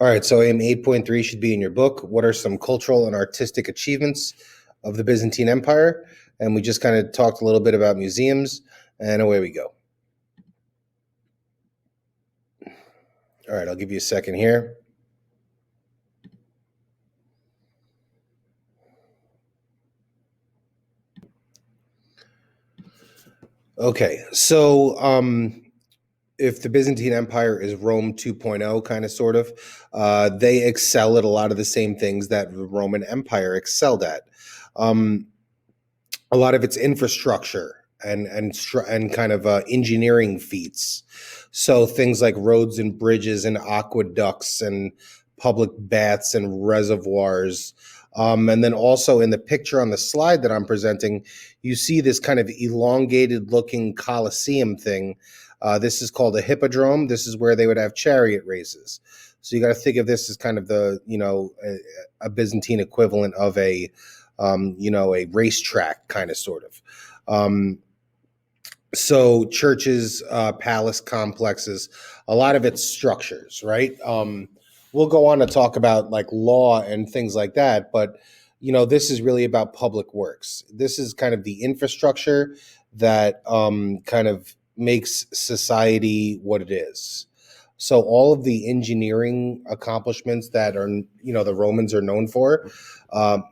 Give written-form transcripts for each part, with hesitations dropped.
All right, so aim 8.3 should be in your book. What are some cultural and artistic achievements of the Byzantine Empire? And we just kind of talked a little bit about museums, and away we go. All right, I'll give you a second here. Okay, so if the Byzantine Empire is Rome 2.0, kind of sort of, they excel at a lot of the same things that the Roman Empire excelled at. A lot of its infrastructure and kind of engineering feats. So things like roads and bridges and aqueducts and public baths and reservoirs. And then also in the picture on the slide that I'm presenting, you see this kind of elongated looking Colosseum thing. This is called a hippodrome. This is where they would have chariot races. So you got to think of this as kind of the, a Byzantine equivalent of a racetrack kind of sort of. So churches, palace complexes, a lot of it's structures, right? We'll go on to talk about like law and things like that, but this is really about public works. This is kind of the infrastructure that kind of makes society what it is. So all of the engineering accomplishments that are, the Romans are known for, the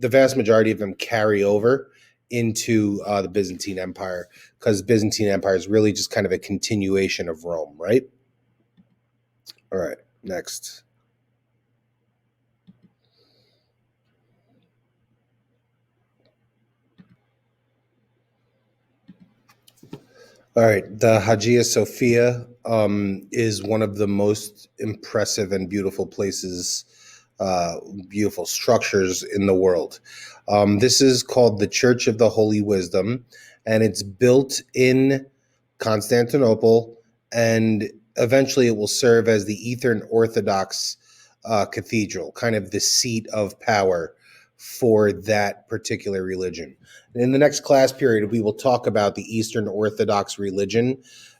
vast majority of them carry over into the Byzantine Empire, because Byzantine Empire is really just kind of a continuation of Rome, right? All right, next. All right, the Hagia Sophia is one of the most impressive and beautiful places, beautiful structures in the world. This is called the Church of the Holy Wisdom, and it's built in Constantinople, and eventually it will serve as the Eastern Orthodox cathedral, kind of the seat of power for that particular religion. In the next class period, we will talk about the Eastern Orthodox religion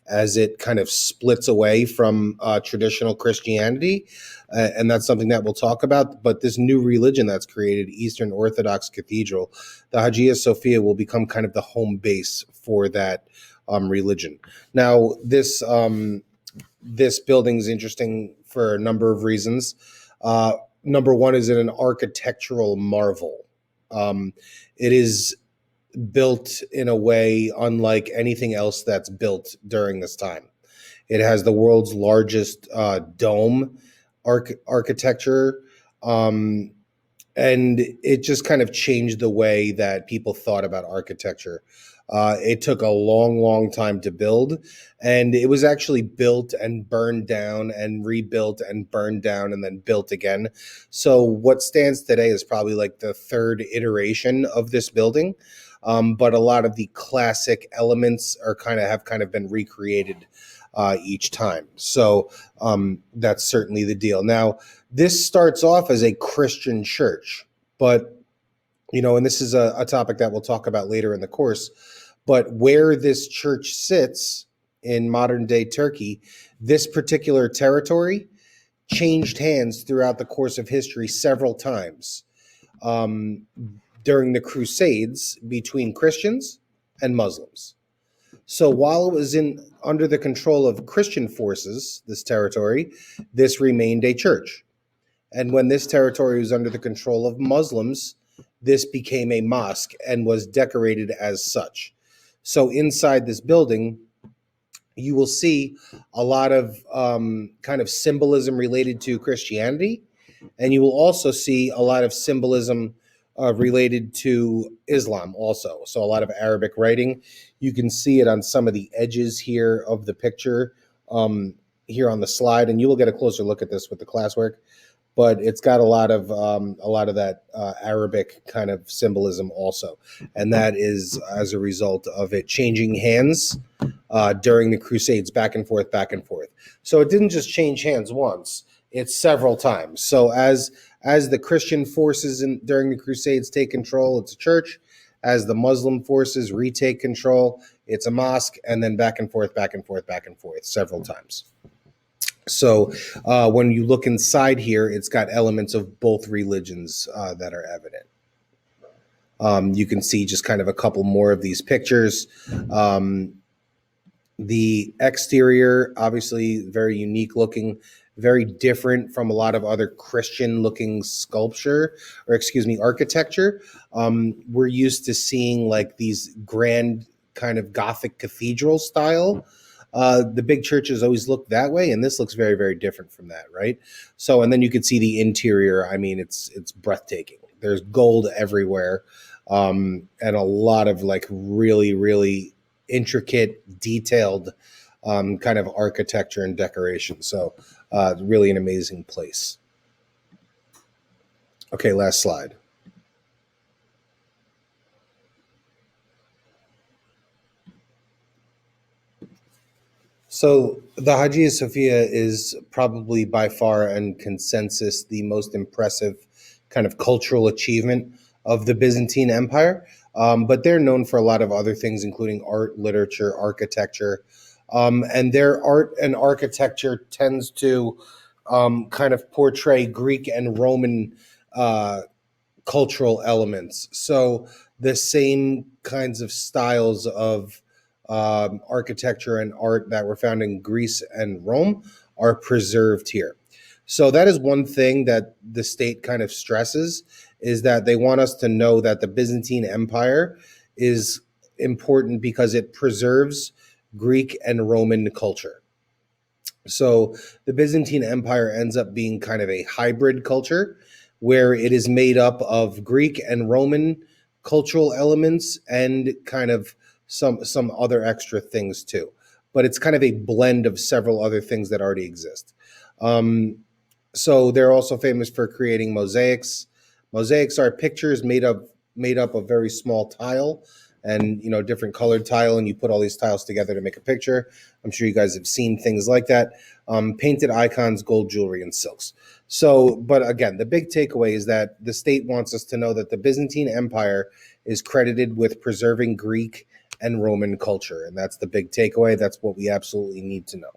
as it kind of splits away from traditional Christianity. And that's something that we'll talk about. But this new religion that's created, Eastern Orthodox Cathedral, the Hagia Sophia will become kind of the home base for that religion. Now, this building is interesting for a number of reasons. Number one, is it an architectural marvel? It is built in a way unlike anything else that's built during this time. It has the world's largest dome architecture, and it just kind of changed the way that people thought about architecture. It took a long, long time to build, and it was actually built and burned down and rebuilt and burned down and then built again. So what stands today is probably like the third iteration of this building. But a lot of the classic elements have been recreated each time. So that's certainly the deal. Now, this starts off as a Christian church, but, and this is a topic that we'll talk about later in the course, but where this church sits in modern day Turkey, this particular territory changed hands throughout the course of history several times. During the Crusades between Christians and Muslims. So while it was under the control of Christian forces, this territory, this remained a church. And when this territory was under the control of Muslims, this became a mosque and was decorated as such. So inside this building, you will see a lot of kind of symbolism related to Christianity, and you will also see a lot of symbolism related to Islam also. So a lot of Arabic writing. You can see it on some of the edges here of the picture here on the slide, and you will get a closer look at this with the classwork. But it's got a lot of that Arabic kind of symbolism also, and that is as a result of it changing hands during the Crusades, back and forth, back and forth. So it didn't just change hands once; it's several times. So as the Christian forces during the Crusades take control, it's a church. As the Muslim forces retake control, it's a mosque, and then back and forth, back and forth, back and forth several times. So when you look inside here, it's got elements of both religions that are evident. You can see just kind of a couple more of these pictures. The exterior, obviously, very unique looking, very different from a lot of other Christian looking sculpture, or excuse me, architecture. We're used to seeing like these grand kind of Gothic cathedral style. The big churches always look that way, and this looks very, very different from that, right? So, and then you can see the interior. I mean, it's breathtaking. There's gold everywhere, and a lot of like really, really intricate, detailed kind of architecture and decoration. So, really an amazing place. Okay, last slide. So, the Hagia Sophia is probably by far and consensus the most impressive kind of cultural achievement of the Byzantine Empire. But they're known for a lot of other things, including art, literature, architecture. And their art and architecture tends to kind of portray Greek and Roman cultural elements. So the same kinds of styles of architecture and art that were found in Greece and Rome are preserved here. So that is one thing that the state kind of stresses, is that they want us to know that the Byzantine Empire is important because it preserves Greek and Roman culture. So the Byzantine Empire ends up being kind of a hybrid culture where it is made up of Greek and Roman cultural elements and kind of some other extra things too. But it's kind of a blend of several other things that already exist. So they're also famous for creating mosaics. Mosaics are pictures made up of very small tile, and different colored tile, and you put all these tiles together to make a picture. I'm sure you guys have seen things like that. Painted icons, gold jewelry, and silks. So, but again, the big takeaway is that the state wants us to know that the Byzantine Empire is credited with preserving Greek and Roman culture, and that's the big takeaway. That's what we absolutely need to know.